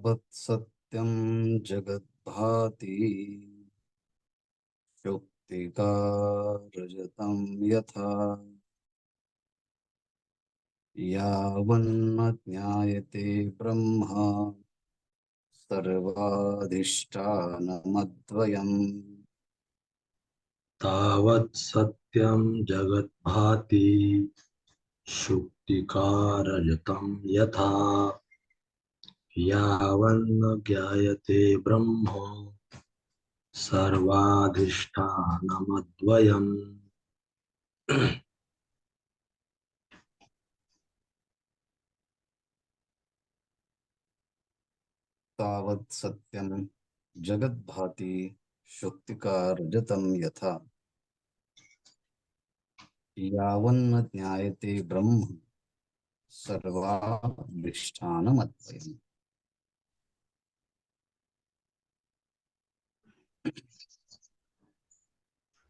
तावत् सत्यं जगद्भाति शुक्तिकारजतं यथा यावन्न ज्ञायते ब्रह्म सर्वाधिष्ठानमद्वयम्। तावत् सत्यं जगद्भाति शुक्तिकारजतं यथा यावन्न ज्ञायते ब्रह्म सर्वाधिष्ठानमद्वयम्। तावत् सत्यं जगद्भाति शुक्तिकारजतं यथा यावन्न ज्ञायते ब्रह्म सर्वाधिष्ठानमद्वयम्.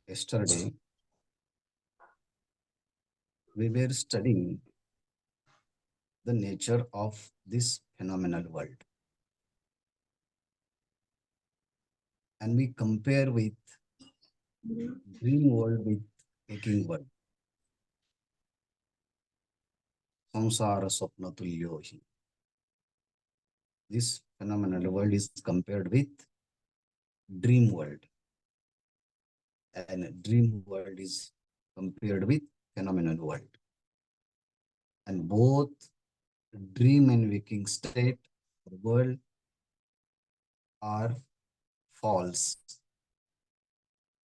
Yesterday, we were studying the nature of this phenomenal world, and we compare with dream world with waking world. Samsara swapna tulyo hi. This phenomenal world is compared with dream world, and dream world is compared with phenomenal world. And both dream and waking state or world are false,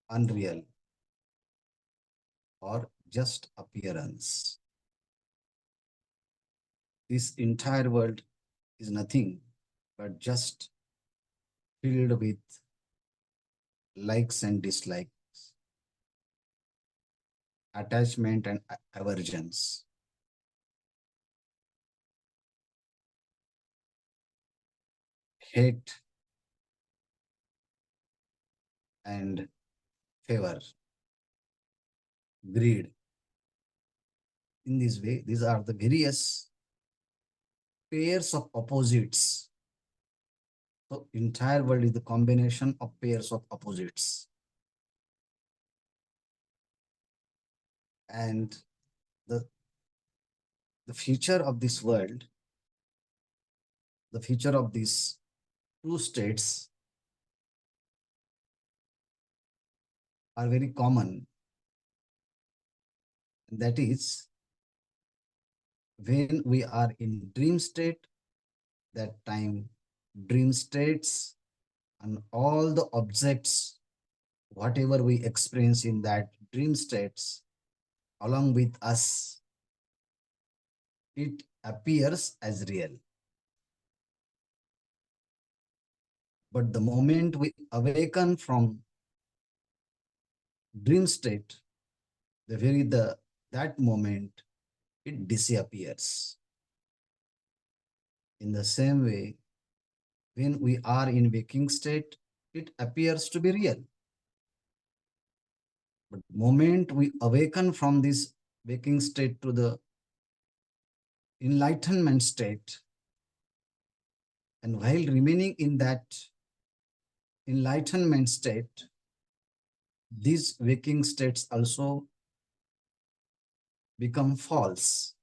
unreal, or just appearance. This entire world is nothing but just filled with likes and dislikes, attachment and aversions. Hate and favor, greed. In this way, these are the various pairs of opposites. So entire world is the combination of pairs of opposites. And the future of this world, the future of these two states are very common. And that is when we are in dream state, that time dream states and all the objects, whatever we experience in that dream states, along with us, it appears as real. But the moment we awaken from dream state, that moment it disappears. In the same way, when we are in waking state, it appears to be real. But the moment we awaken from this waking state to the enlightenment state, and while remaining in that enlightenment state, these waking states also become false.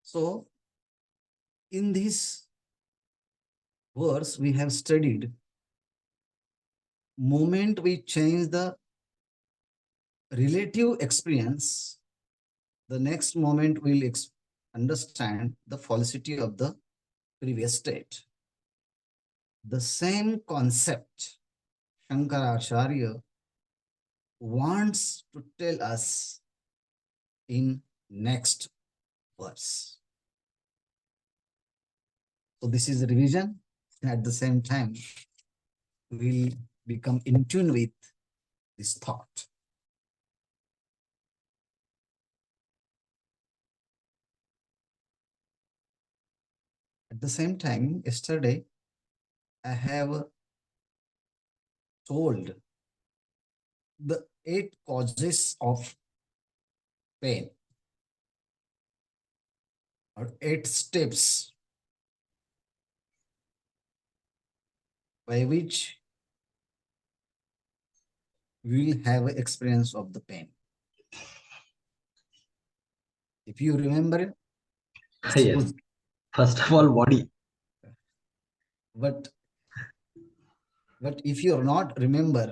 So, in this verse, we have studied moment we change the relative experience, the next moment we'll understand the falsity of the previous state. The same concept Shankaracharya wants to tell us in next verse. So this is a revision, and at the same time, we'll become in tune with this thought. At the same time, yesterday, I have told the 8 causes of pain. or 8 steps by which we will have an experience of the pain. If you remember, it's Yes. good. First of all, But body. but but if you are not remember,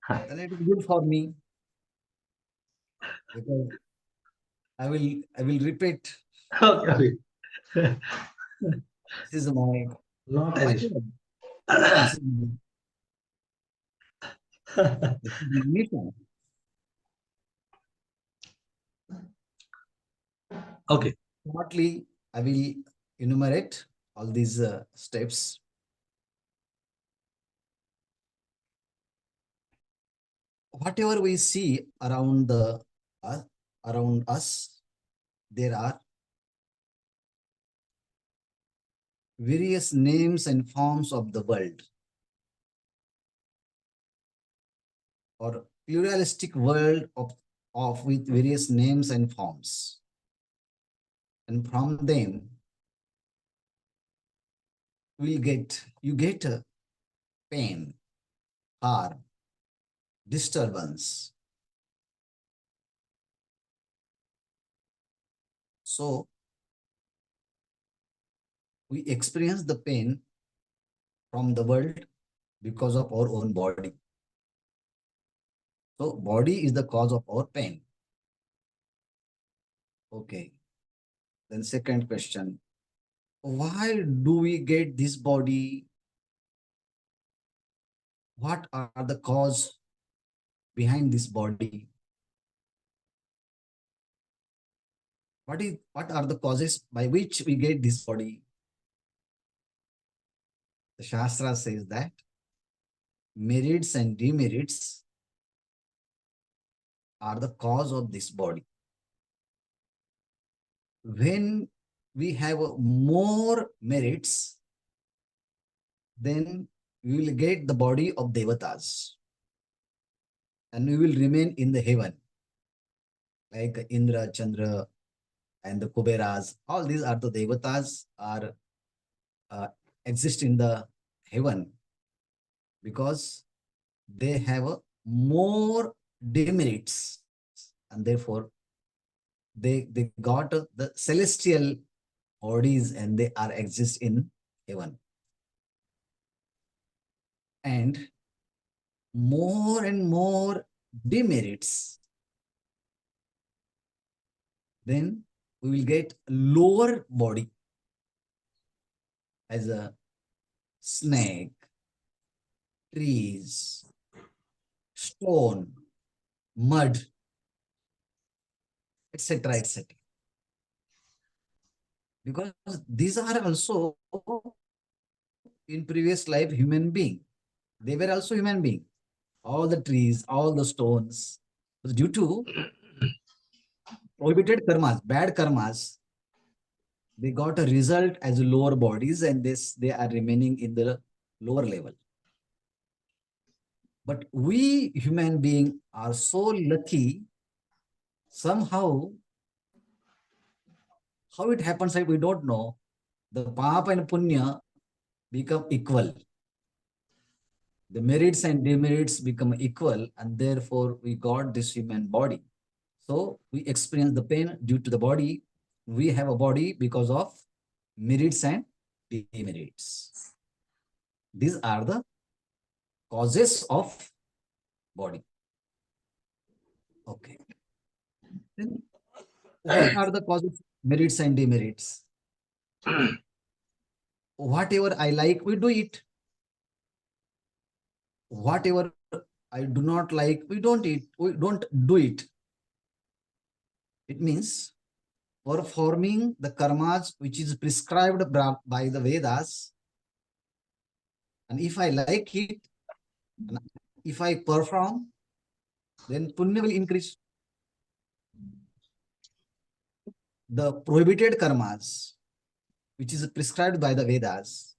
then it is good for me because I will repeat. Okay. Okay. This is my Not an issue. whatever. This is my mission. Okay. Shortly, I will enumerate all these steps. Whatever we see uh, around us, there are various names and forms of the world, or pluralistic world of with various names and forms. And from them, you get a pain, harm, disturbance. So we experience the pain from the world because of our own body. So body is the cause of our pain. Okay. Then second question, why do we get this body? What are the cause behind this body? What are the causes by which we get this body? The Shastra says that merits and demerits are the cause of this body. When we have more merits, then we will get the body of devatas and we will remain in the heaven like Indra, Chandra, and the Kuberas. All these are the devatas are uh, exist in the heaven because they have more demerits and therefore they got the celestial bodies and they are exist in heaven. And more demerits, then we will get lower body as a snake, trees, stone, mud, etc., etc. Because these are also in previous life human being. They were also human being. All the trees, all the stones, was due to prohibited karmas, bad karmas. They got a result as lower bodies, and this they are remaining in the lower level. But we human being are so lucky. Somehow, how it happens, we don't know. The papa and punya become equal. The merits and demerits become equal, and therefore we got this human body. So we experience the pain due to the body. We have a body because of merits and demerits. These are the causes of body. Okay. Then what are the causes, merits and demerits? Whatever I like, we do it. Whatever I do not like, we don't eat. We don't do it. It means performing the karmas which is prescribed by the Vedas. And if I like it, and if I perform, then punya will increase. The prohibited karmas, which is prescribed by the Vedas,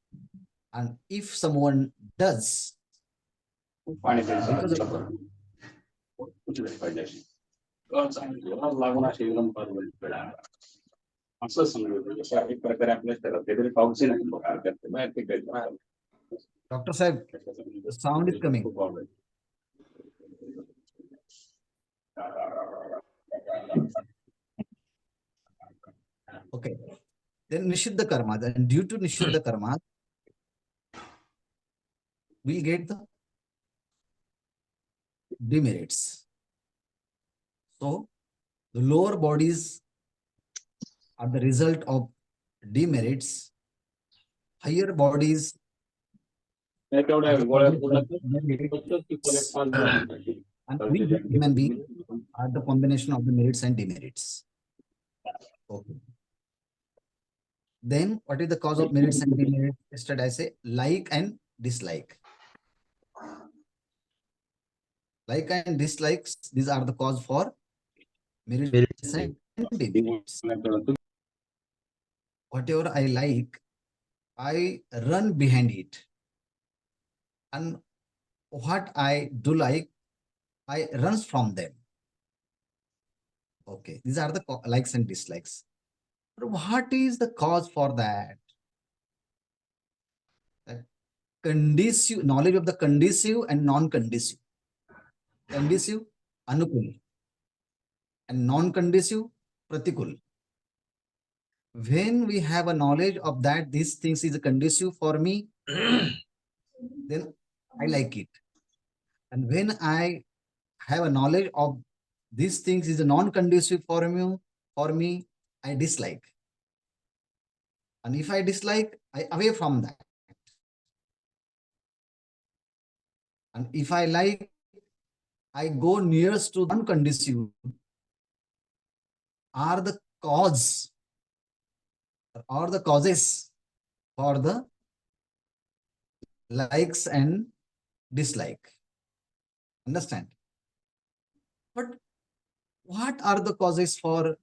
and if someone does, because of असं समजू जसं एक प्रकारे आपल्या काहीतरी toxin आहे. Dr. Saib, the sound is coming. Okay. Then Nishiddha karma. And due to Nishiddha karma, we'll get the demerits. So the lower bodies are the result of demerits. Higher bodies are the causes of merits. And we human beings are the combination of the merits and demerits. Okay. Then what is the cause of merits and demerits? Instead, I say like and dislike. Like and dislikes, these are the cause for merits and demerits. Whatever I like, I run behind it. And what I do like, I runs from them. Okay, these are the likes and dislikes. But what is the cause for that? Conducive knowledge of the conducive and non-conducive. Conducive, anukul, and non-conducive, pratikul. When we have a knowledge of that these things is conducive for me, then I like it. And when I have a knowledge of these things is non-conducive for me, I dislike. And if I dislike, I away from that. And if I like, I go nearest to non-conducive are the cause or the causes for the likes and dislike. Understand? But what are the causes for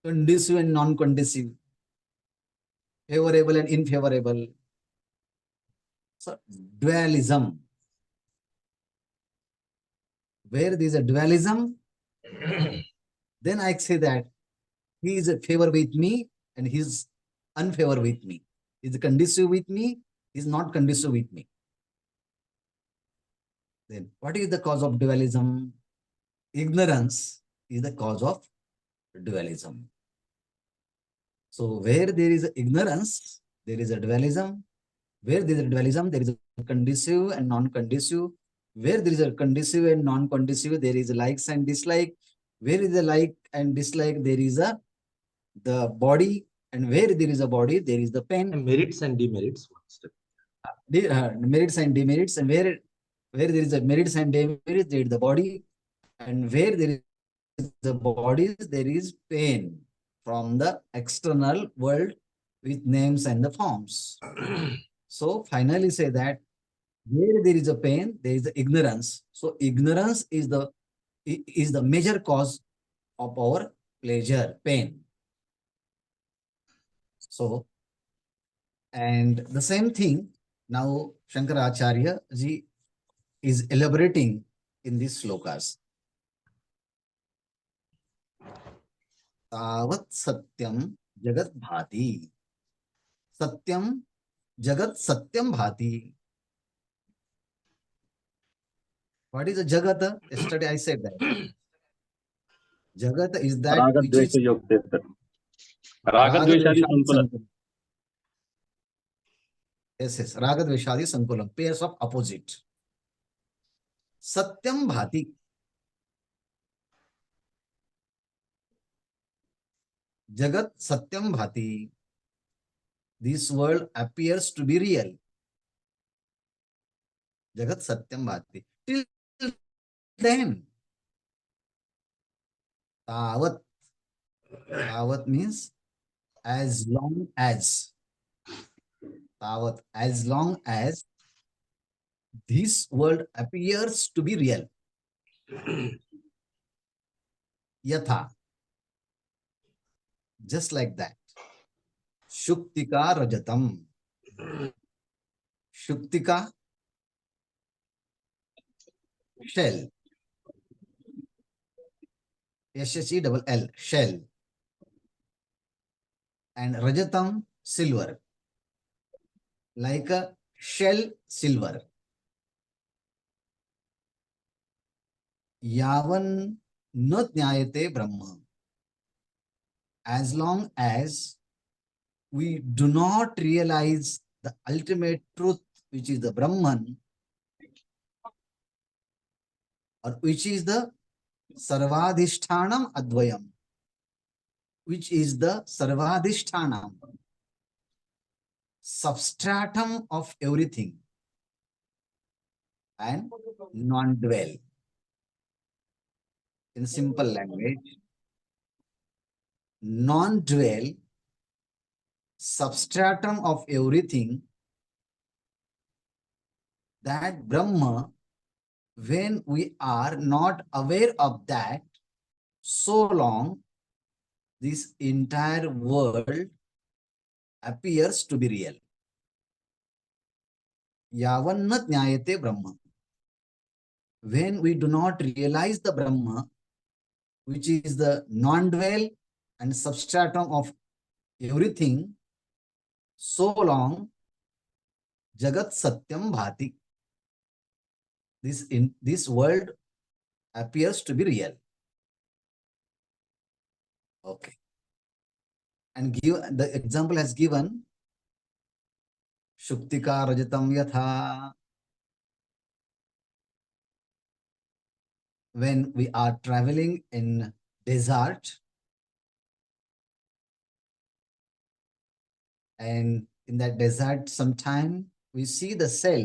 conducive and non-conducive, favorable and unfavorable? So dualism. Where there is a dualism, then I say that he is a favor with me and he is unfavor with me. He is conducive with me, he is not conducive with me. Then what is the cause of dualism? Ignorance is the cause of dualism. So where there is ignorance, there is a dualism. Where there is a dualism, there is a conducive and non-conducive. Where there is a conducive and non-conducive, there is a likes and dislike. Where is a like and dislike, there is a the body, and where there is a body, there is the pain. And merits and demerits. Merits and demerits, and where there is a merits and demerits, there is the body, and where there is the body, there is pain from the external world with names and the forms. So finally say that where there is a pain, there is the ignorance. So ignorance is the major cause of our pleasure, pain. So, and the same thing now Shankaracharya ji is elaborating in these slokas. Tavat satyam jagat bhati. Satyam jagat satyam bhati. What is a jagat? Yesterday I said that. Jagat is that which is रागद्वेषादि संकुल. Yes. Ragadveshadi Sankulam, pairs of opposite. Satyam Bhati. Jagat Satyam Bhati. This world appears to be real. Jagat Satyam Bhati. Till then, Tavat. Tavat means as long as. Tavat, as long as this world appears to be real. Yatha. Just like that. Shuktika Rajatam. Shuktika, shell. SHE double L, shell. and Rajatam, silver, like a shell silver. Yavan na jnayate Brahma. As long as we do not realize the ultimate truth, which is the Brahman, or which is the Sarvadhishtanam Advayam, which is the Sarvadhishtanam, substratum of everything, and non-dwell. In simple language, non-dwell, substratum of everything, that Brahma, when we are not aware of that, so long this entire world appears to be real. Yavanna jnayate Brahma. When we do not realize the Brahma, which is the non-dwell and substratum of everything, so long Jagat Satyam Bhati. This world appears to be real. Okay. And the example has given Shuktika Rajatam Yatha. When we are traveling in desert, and in that desert, sometime we see the cell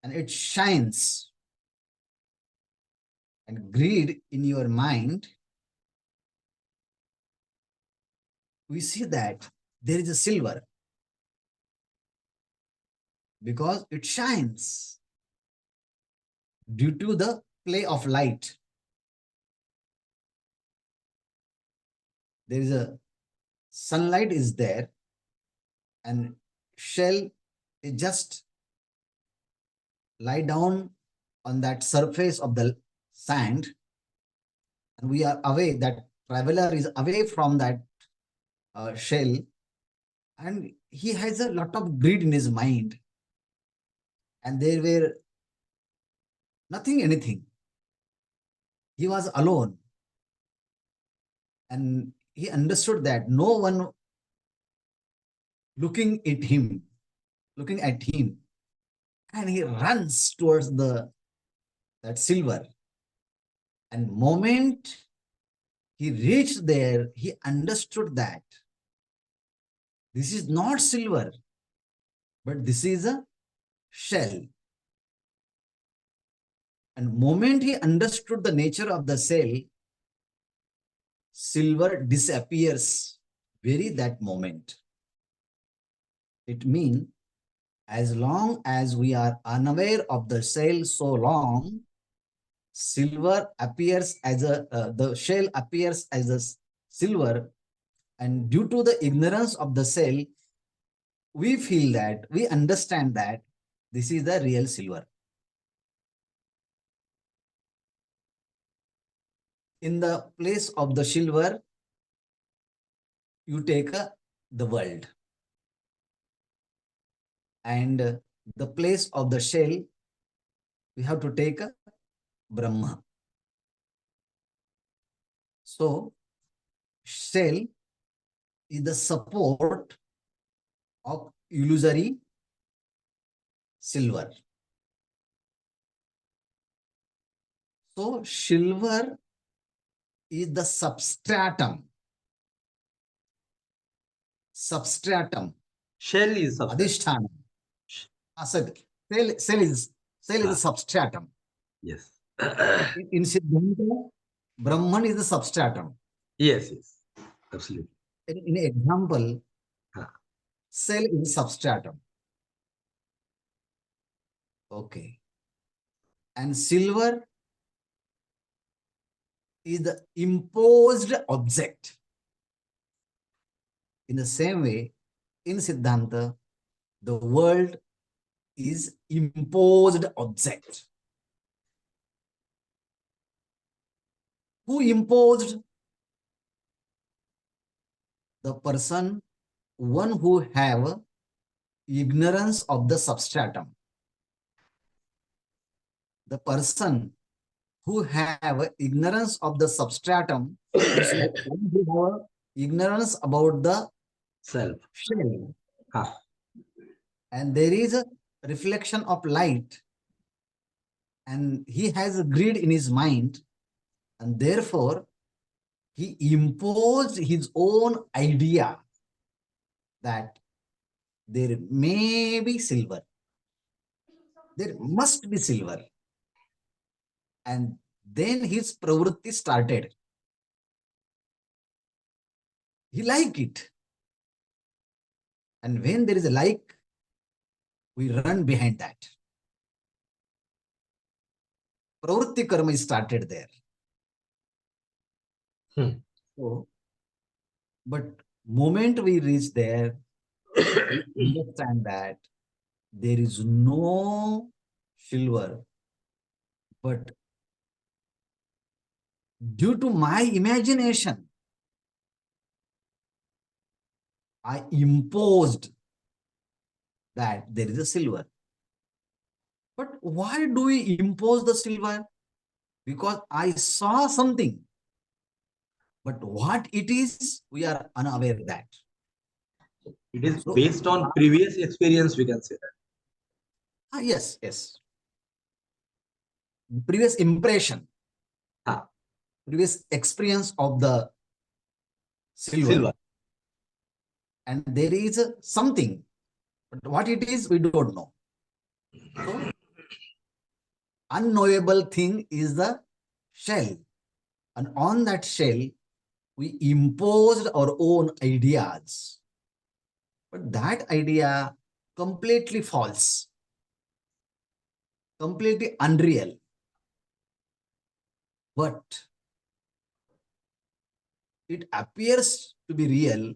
and it shines, and greed in your mind, we see that there is a silver because it shines due to the play of light. There is a sunlight is there, and shell is just lie down on that surface of the sand, and we are away, that traveler is away from that shell, and he has a lot of greed in his mind, and there were nothing, anything. He was alone, and he understood that no one looking at him, and he runs towards that silver. And moment he reached there, he understood that this is not silver, but this is a shell. And moment he understood the nature of the shell, silver disappears very that moment. It means as long as we are unaware of the shell, so long silver appears as the shell appears as a silver, and due to the ignorance of the shell, we feel that, we understand that this is the real silver. In the place of the silver, you take the world, and the place of the shell, we have to take Brahma. So shell is the support of illusory silver. So silver is the substratum. Shell is substance. Adhishthana. Cell is the substratum. Yes. In Siddhanta, Brahman is the substratum. Yes, yes. Absolutely. In example, cell is substratum. Okay. And silver is the imposed object. In the same way, in Siddhanta, the world is imposed object. Who imposed? the person, one who have ignorance of the substratum. The person who have ignorance of the substratum means one who have ignorance about the Self. shell. Ah. And there is a reflection of light, and he has a greed in his mind, and therefore he imposed his own idea that there may be silver, there must be silver, and then his pravrutti started. He liked it, and when there is a like, we run behind that. Pravrutti karma is started there. So, but moment we reach there, we understand that there is no silver, but due to my imagination, I imposed that there is a silver. But why do we impose the silver? Because I saw something. But what it is, we are unaware of that. It is So, based on previous experience, we can say that. Yes, yes. Previous impression, previous experience of the silver. And there is something, but what it is, we don't know. So, unknowable thing is the shell. And on that shell, we imposed our own ideas. But that idea completely false, completely unreal. But it appears to be real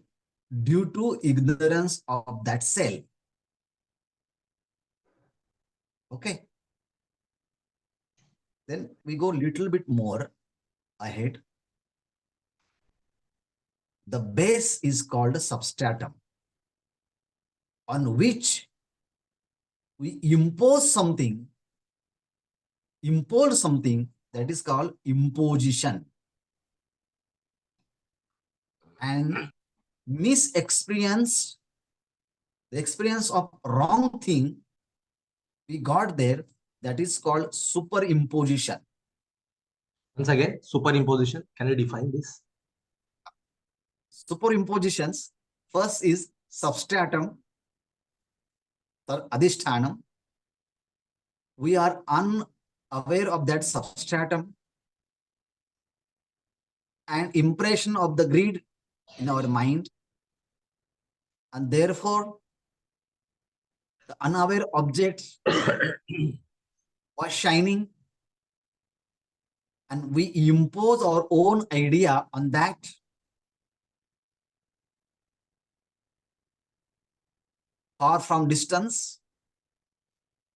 due to ignorance of that cell. Okay. Then we go a little bit more ahead. The base is called a substratum, on which we impose something that is called imposition. And misexperience, the experience of wrong thing we got there, that is called superimposition. Once again, superimposition. Can you define this? Superimpositions, first is substratum, adhishthanam. We are unaware of that substratum, and impression of the greed in our mind, and therefore the unaware object was shining, and we impose our own idea on that. Or from distance,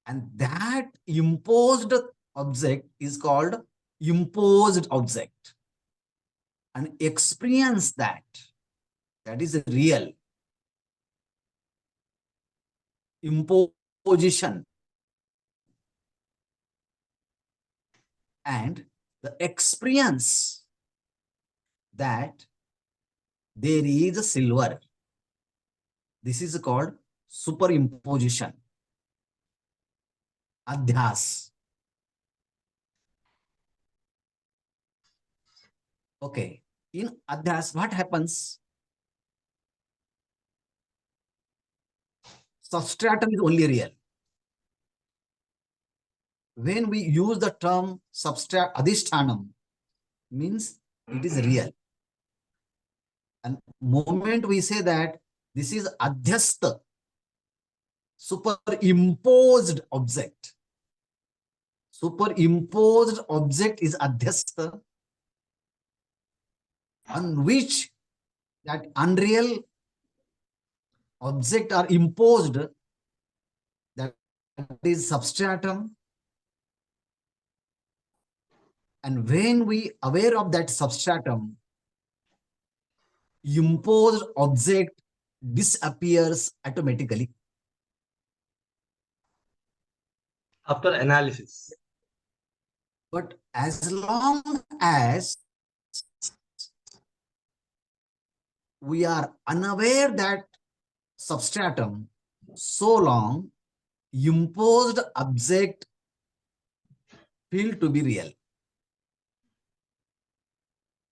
and that imposed object is called imposed object, and experience that is real imposition. And the experience that there is a silver, this is called superimposition, adhyas. Okay, in adhyas, what happens? Substratum is only real. When we use the term substrat adhishthanam, means it is real. And moment we say that this is adhyastha, superimposed object. Superimposed object is adhyastha, on which that unreal object are imposed, that is substratum. And when we aware of that substratum, imposed object disappears automatically. After analysis. But as long as we are unaware that substratum, so long imposed object feel to be real.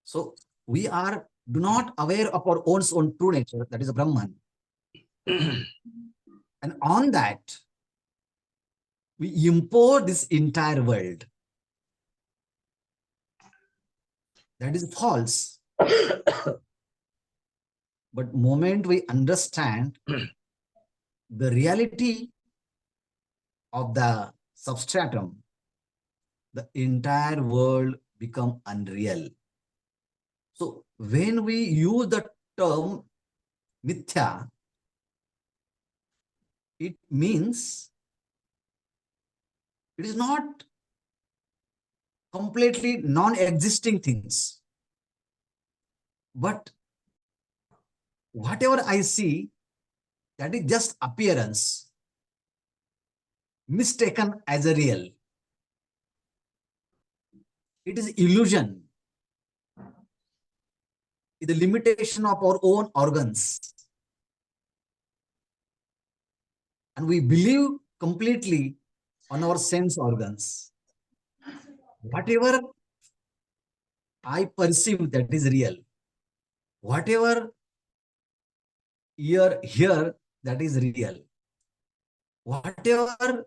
So we are do not aware of our own true nature, that is Brahman. And on that, we impose this entire world. That is false. But moment we understand the reality of the substratum, the entire world become unreal. So when we use the term mithya, it means it is not completely non-existing things. But whatever I see, that is just appearance, mistaken as a real. It is illusion. It is the limitation of our own organs. And we believe completely on our sense organs. Whatever I perceive, that is real. Whatever ear hear, that is real. Whatever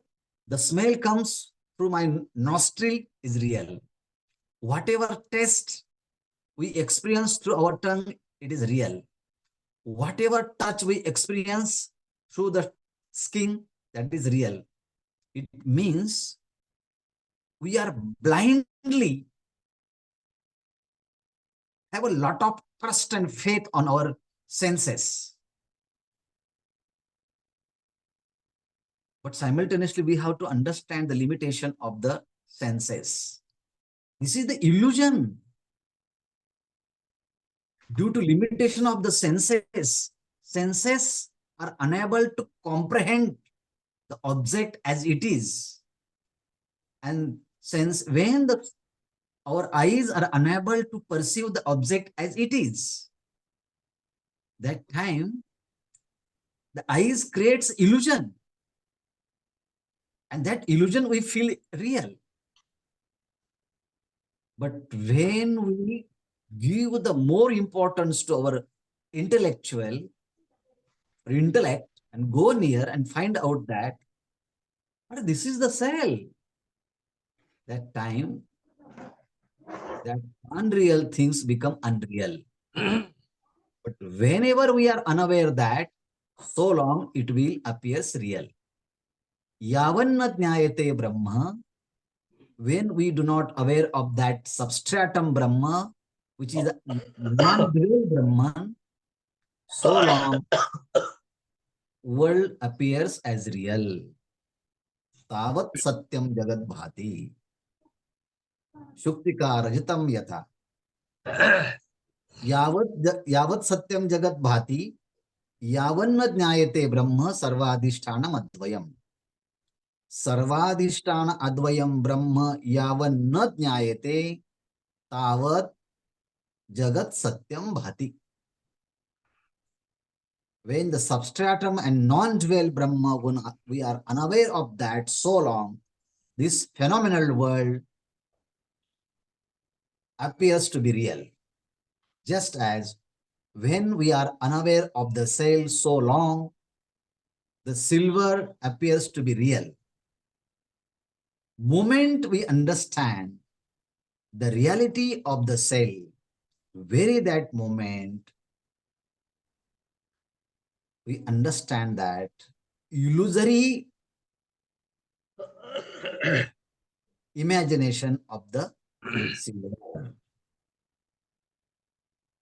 the smell comes through my nostril is real. Whatever taste we experience through our tongue, it is real. Whatever touch we experience through the skin, that is real. It means we are blindly have a lot of trust and faith on our senses. But simultaneously, we have to understand the limitation of the senses. This is the illusion. Due to limitation of the senses are unable to comprehend the object as it is. And when our eyes are unable to perceive the object as it is, that time the eyes creates illusion. And that illusion we feel real. But when we give the more importance to our intellect and go near and find out that this is the cell, that time that unreal things become unreal. But whenever we are unaware that, so long it will appears real. Yavanna jnayate Brahma, when we do not aware of that substratum Brahma, which is a non-real Brahman, so long world appears as real. Tavat satyam jagat bhati. Shuktika rajitam yatha. Yavat satyam jagat bhati. Yavanna jnayate Brahma sarvadhisthana advayam. Sarvadhisthana advayam Brahma yavanna jnayate tavat jagat satyam bhati. When the substratum and non-dual Brahma, when we are unaware of that so long, this phenomenal world appears to be real. Just as when we are unaware of the cell so long, the silver appears to be real. Moment we understand the reality of the cell, very that moment, we understand that illusory imagination of the silver.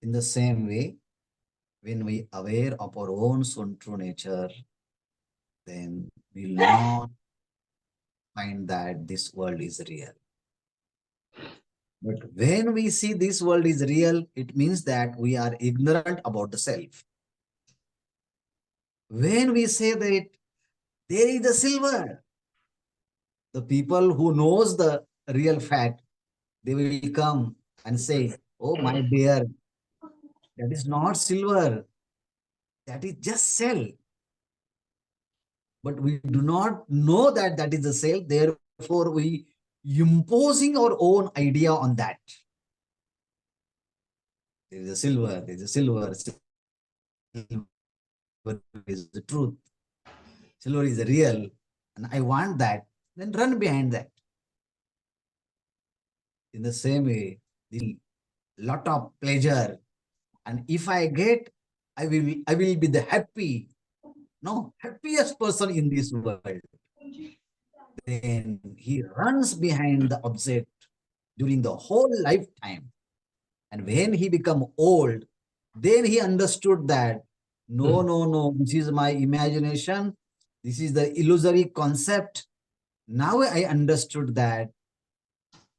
In the same way, when we are aware of our own true nature, then we will not find that this world is real. But when we see this world is real, it means that we are ignorant about the self. When we say that there is a silver, the people who knows the real fact, they will come and say, oh my dear, that is not silver, that is just cell. But we do not know that that is the cell, therefore we imposing our own idea on that. There is a silver, there is a silver, silver is the truth, silver is real, and I want that, then run behind that. In the same way, the lot of pleasure, and if I get, I will be the happy, no, happiest person in this world. Then he runs behind the object during the whole lifetime. And when he become old, then he understood that no, this is my imagination. This is the illusory concept. Now I understood that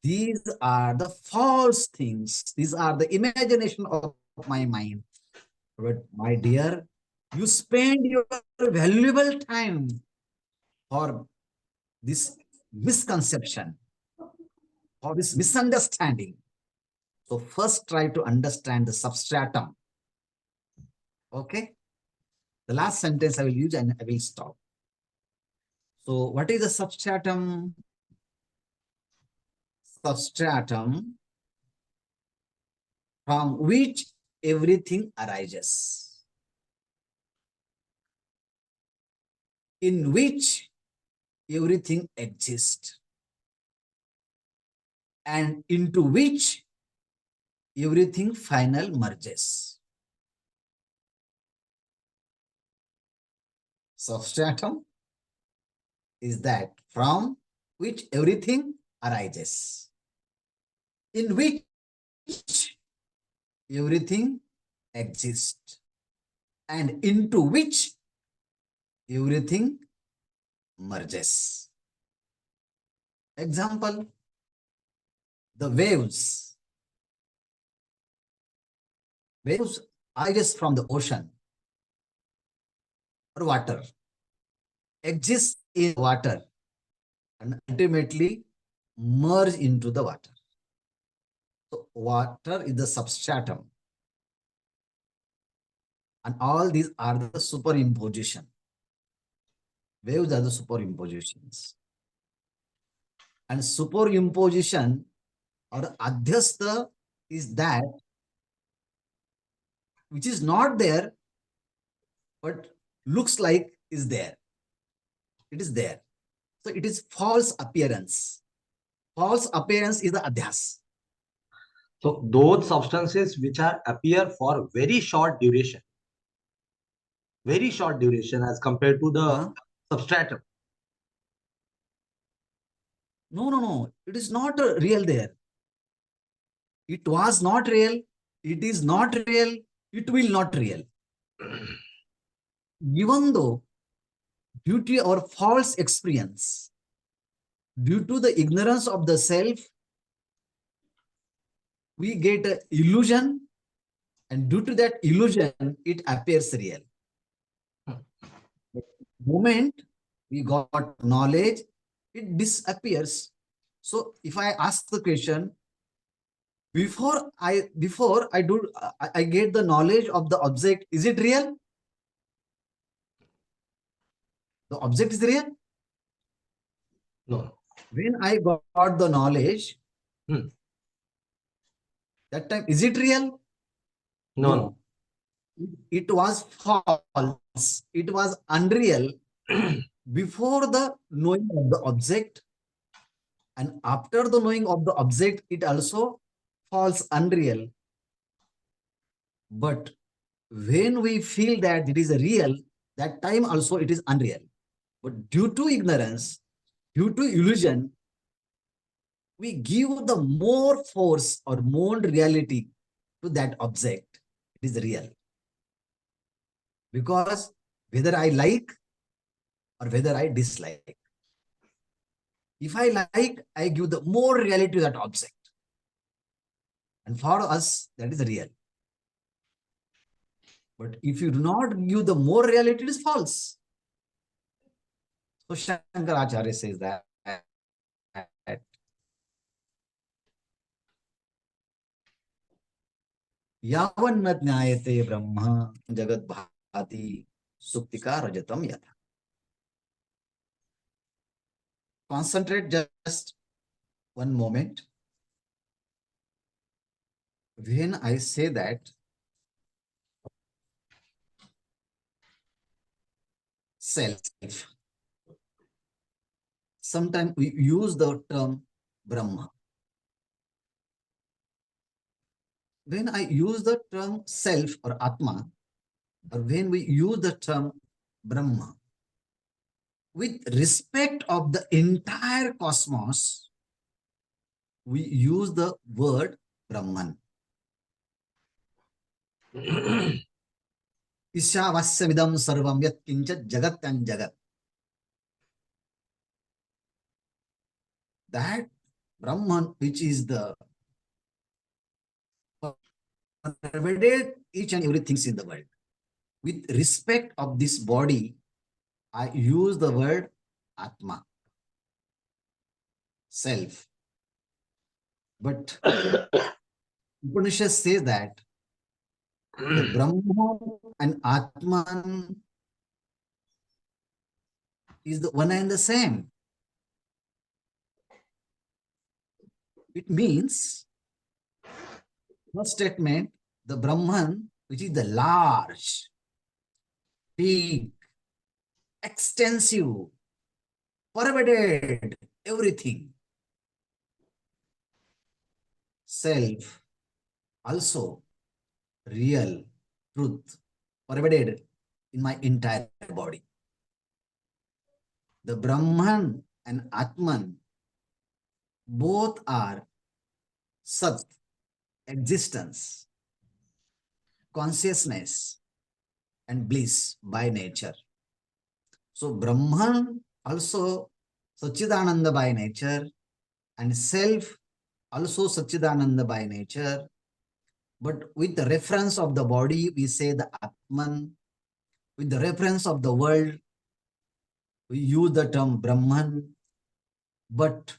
these are the false things. These are the imagination of my mind. But my dear, you spend your valuable time for this misconception, for this misunderstanding. So first try to understand the substratum. Okay? The last sentence I will use and I will stop. So what is the substratum? Substratum from which everything arises, in which everything exists, and into which everything final merges. Substratum is that from which everything arises, in which everything exists, and into which everything merges. Example, the waves. Waves arises from the ocean or water, exist in water, and ultimately merge into the water. So water is the substratum. And all these are the superimposition. Waves are the superimpositions. And superimposition or adhyastha is that which is not there, but looks like is there. It is there. So it is false appearance. False appearance is the adhyas. So those substances which are appear for very short duration as compared to the substratum. No. It is not real there. It was not real. It is not real. It will not real. Even though due to our false experience, due to the ignorance of the self, we get an illusion, and due to that illusion, it appears real. The moment we got knowledge, it disappears. So if I ask the question, before I get the knowledge of the object, is it real? The object is real? No. When I got the knowledge, that time, is it real? No. It was false. It was unreal before the knowing of the object, and after the knowing of the object, it also false, unreal. But when we feel that it is a real, that time also it is unreal. But due to ignorance, due to illusion, we give the more force or more reality to that object. It is real. Because whether I like or whether I dislike, if I like, I give the more reality to that object. And for us, that is real. But if you do not give the more reality, it is false. So Shankaracharya says that यावन्न ज्ञायते ब्रह्म जगत भाति सुक्तिका रजतम यथा. Concentrate just one moment. When I say that self, sometimes we use the term Brahma. When I use the term self or Atma, or when we use the term Brahma, with respect of the entire cosmos, we use the word Brahman. Ishavasyavidam sarvam yat kinchat jagat and jagat. That Brahman, which is the pervaded each and everything in the world. With respect of this body, I use the word Atma, self. But Upanishad says that the Brahma and Atman is the one and the same. It means, first statement, the Brahman, which is the large, big, extensive, pervaded everything. Self, also real, truth, pervaded in my entire body. The Brahman and Atman both are Sat, existence, consciousness, and bliss by nature. So Brahman also Satchidananda by nature, and self also Satchidananda by nature. But with the reference of the body, we say the Atman. With the reference of the world, we use the term Brahman. But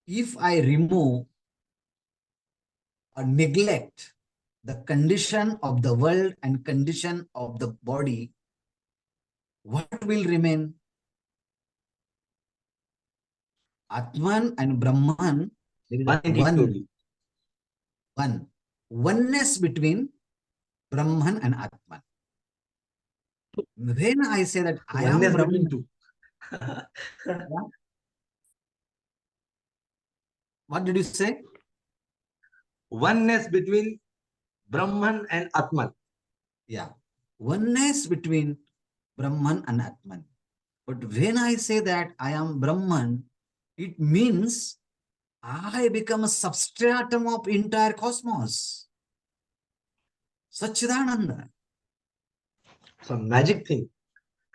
if I remove or neglect the condition of the world and condition of the body, what will remain? Atman and Brahman, there is One a equally. oneness between Brahman and Atman. When I say that I am Oneness between Brahman, two. what did you say? Oneness between Brahman and Atman. Yeah, oneness between Brahman and Atman. But when I say that I am Brahman, it means I become a substratum of entire cosmos. Satchidananda. It's a magic thing.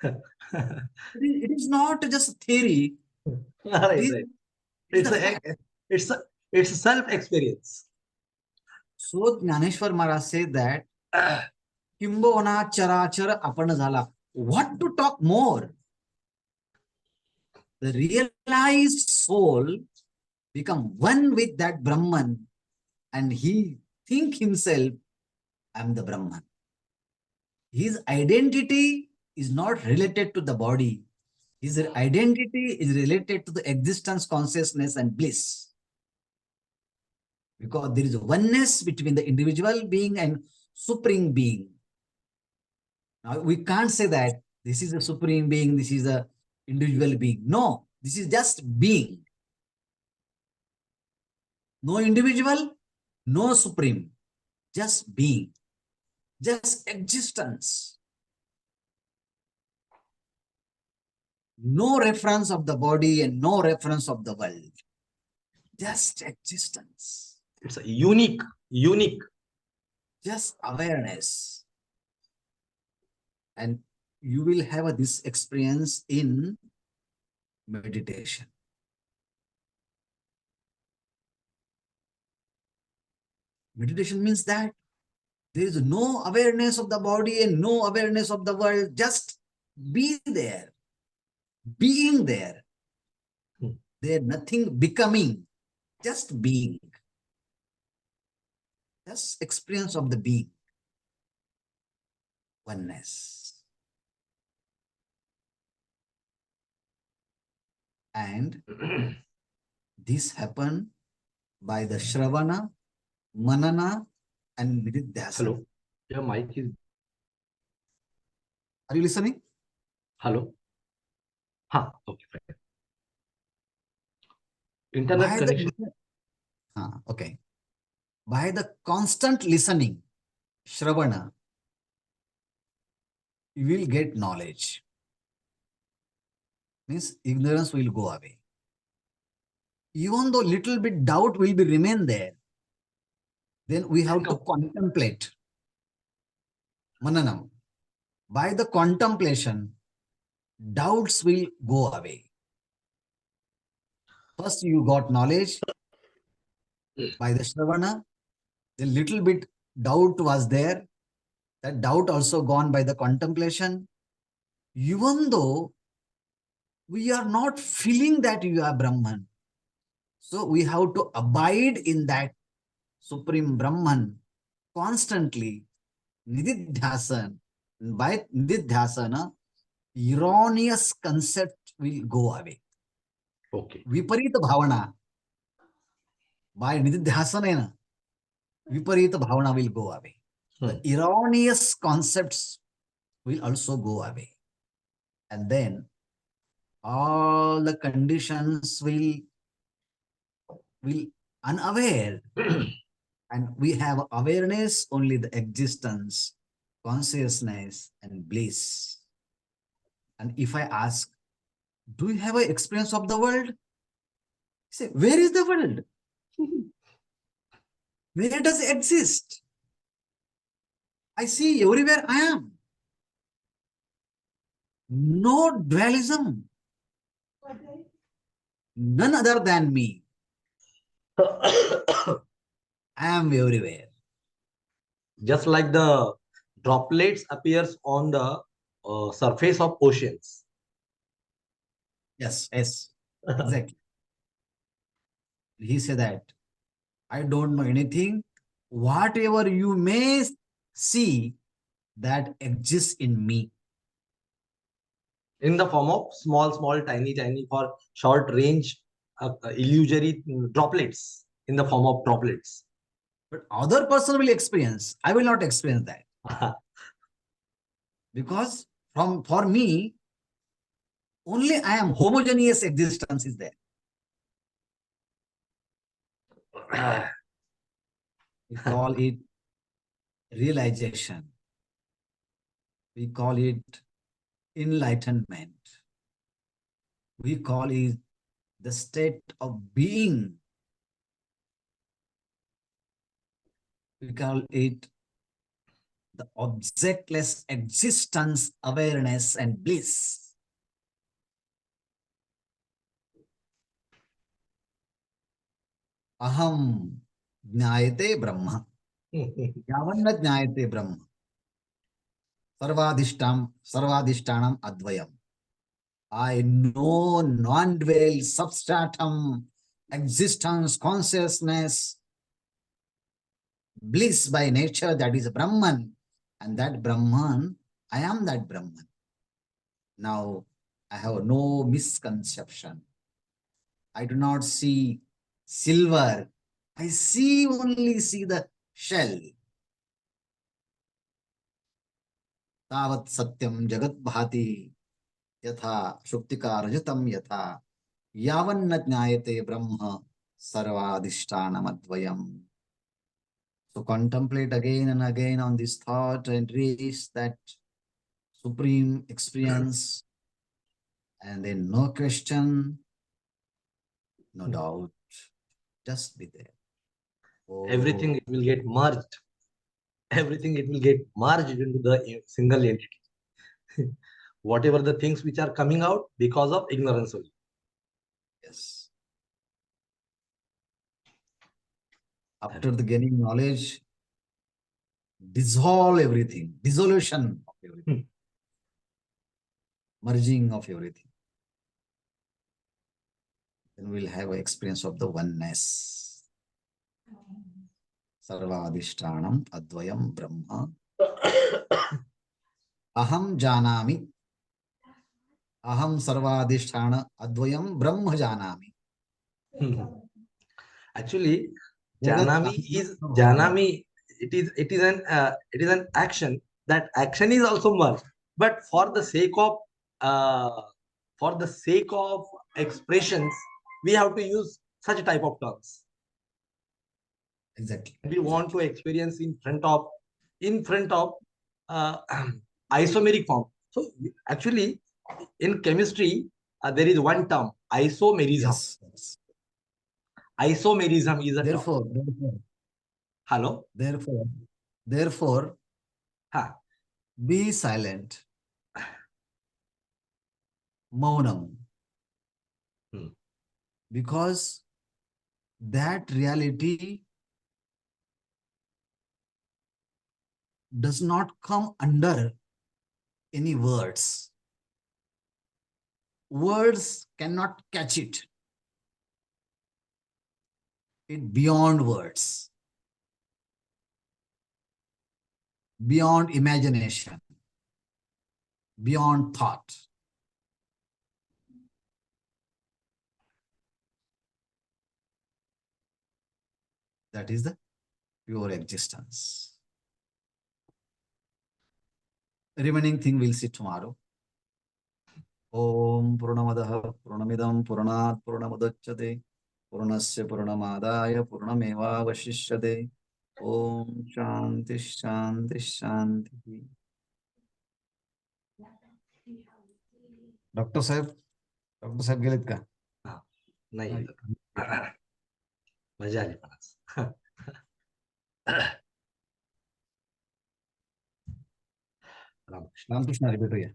It is not just a theory. Right, It right. is It's the a fact. it's a self-experience. So Jnaneshwar Maharaj said that Kimbona charachara apana zala. What to talk more? The realized soul become one with that Brahman, and he think himself, I am the Brahman. His identity is not related to the body. His identity is related to the existence, consciousness, and bliss. Because there is a oneness between the individual being and supreme being. Now, we can't say that this is a supreme being, this is a individual being. No, this is just being. No individual, no supreme, just being, just existence. No reference of the body and no reference of the world. Just existence. It's a unique. Just awareness. And you will have this experience in meditation. Meditation means that there is no awareness of the body and no awareness of the world. Just be there, being there. Hmm. There nothing becoming, just being. Just experience of the being. Oneness. And this happened by the Shravana, Manana, and Nididhyasana. Hello. Your mic is. Are you listening? Hello. Okay, fine. Internet By connection. the okay. By the constant listening, Shravana, you will get knowledge. Means ignorance will go away. Even though little bit doubt will be remain there, then we have to contemplate. Mananam. By the contemplation, doubts will go away. First, you got knowledge by the Shravana, then little bit doubt was there. That doubt also gone by the contemplation. Even though we are not feeling that you are Brahman, so we have to abide in that Supreme Brahman constantly. Nididhyasana. By Nididhyasana, erroneous concept will go away. Okay. Viparita bhavana. By Nididhyasana, Viparita bhavana will go away. The erroneous concepts will also go away. And then all the conditions will unaware. And we have awareness, only the existence, consciousness, and bliss. And if I ask, do you have an experience of the world? Say, where is the world? Where does it exist? I see everywhere I am. No dualism. None other than me. I am everywhere. Just like the droplets appears on the surface of oceans. Yes, exactly. He said that I don't know anything. Whatever you may see, that exists in me. In the form of small, tiny for short range illusory droplets in the form of droplets. But other person will experience. I will not experience that. Because for me, only I am homogeneous existence is there. We call it realization. We call it enlightenment. We call it the state of being. We call it the objectless existence, awareness, and bliss. Aham jnayate Brahma. Yavanna jnayate Brahma. Sarvadishtanam advayam. I know non-dwell, substratum, existence, consciousness, bliss by nature, that is Brahman. And that Brahman, I am that Brahman. Now, I have no misconception. I do not see silver. I only see the shell. Tavat satyam jagat bhati yatha shuktika rajatam yatha yavanna jnayate brahma sarvadishtanam advayam. So contemplate again and again on this thought and reach that supreme experience, and then no question, no doubt, just be there. Everything it will get merged. Everything it will get merged into the single entity. Whatever the things which are coming out because of ignorance only. Yes. After the gaining knowledge, dissolve everything, dissolution of everything, merging of everything. Then we'll have an experience of the oneness. Sarvadishtanam advayam brahma. Aham janami. Aham sarvadisthana advayam brahma janami. Actually, Jagat Janami. It is an action. That action is also merged, but for the sake of expressions, we have to use such type of terms. Exactly. We want to experience in front of uh, isomeric form. So actually, in chemistry, there is one term, isomerism. Yes. Isomerism is a term. Hello. Therefore, Ha. be silent. Maunam. Because that reality does not come under any words. Words cannot catch it. It beyond words, beyond imagination, beyond thought. That is the pure existence. Remaining thing we'll see tomorrow. Om Purnamadaha Purnamidam Purnat Purnamudachyate Purnasya Purnamadaya Purnameva Vashishyate. Om Shanti Shanti Shanti. Doctor साहेब गेलेत का? नाही, मजा आली पण आज. रामकृष्ण. भेटूया.